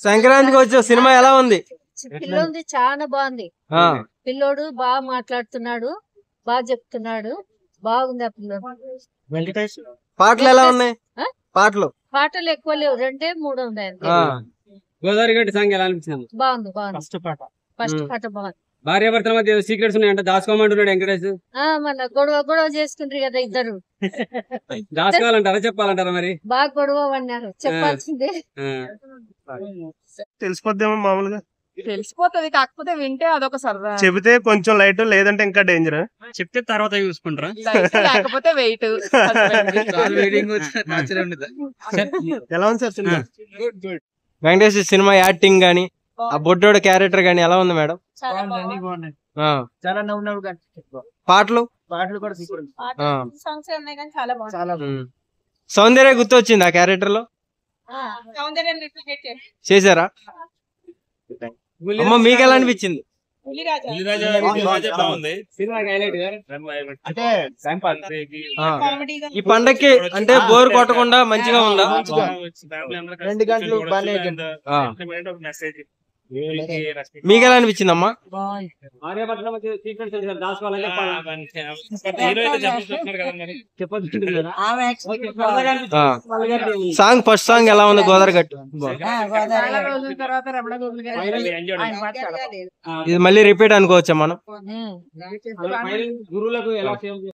సంక్రాంతికి వచ్చే సినిమా ఎలా ఉంది? పిల్లోంది చాలా బాగుంది. పిల్లోడు బాగా మాట్లాడుతున్నాడు, బాగా చెప్తున్నాడు, బాగుంది ఆ పిల్లోడు. పాటలు ఎలా ఉన్నాయి? పాటలు ఎక్కువ లేవు, 2-3 ఉన్నాయి. గోదావరి గట్టి సాంగ్ ఎలా అనిపించింది? బాగుంది. ఫస్ట్ పాట బాగుంది. భార్య భర్తల మధ్య సీక్రెట్స్ ఉన్నాయంట, దాచుకోమంటున్నాడు వెంకటేష్. మన గొడవ చేసుకుంటారు కదా ఇద్దరు. దాచుకోవాలంటారా చెప్పాలంటారా? మరి బాగా గొడవ పడినారు, చెప్పాల్సిందే. తెలిసిపోద్దేమో మామూలుగా. తెలిసిపోతుంది, కాకపోతే వింటే అదొక సరదా. చెబితే కొంచెం లైట్, లేదంటే ఇంకా డేంజర్. చెప్తే తర్వాత చూసుకుంటారా? లేకపోతే వెయిట్. ఎలా ఉంది sir cinema? Venkatesh cinema acting గానీ, ఆ బొడ్డోడు క్యారెక్టర్ గానీ ఎలా ఉంది మేడం? చాలా నవ్వు పాటలు కూడా సూపర్. సాంగ్స్ ఉన్నాయి కానీ చాలా బాగుంది. సౌందర్య గుర్తొచ్చింది ఆ క్యారెక్టర్ లో? సౌందర్యం రిప్లికేట్ చేశారా? అమ్మ మీకు ఎలా అనిపించింది? ఈ పండక్కి అంటే బోర్ కొట్టకుండా మంచిగా ఉందా? 2 గంటలు మీకు ఎలా అనిపించింది అమ్మా? సాంగ్ ఫస్ట్ సాంగ్ ఎలా ఉంది? గోదావరి గట్టు ఇది మళ్ళీ రిపీట్ అనుకోవచ్చా మనం? గురువులకు ఎలా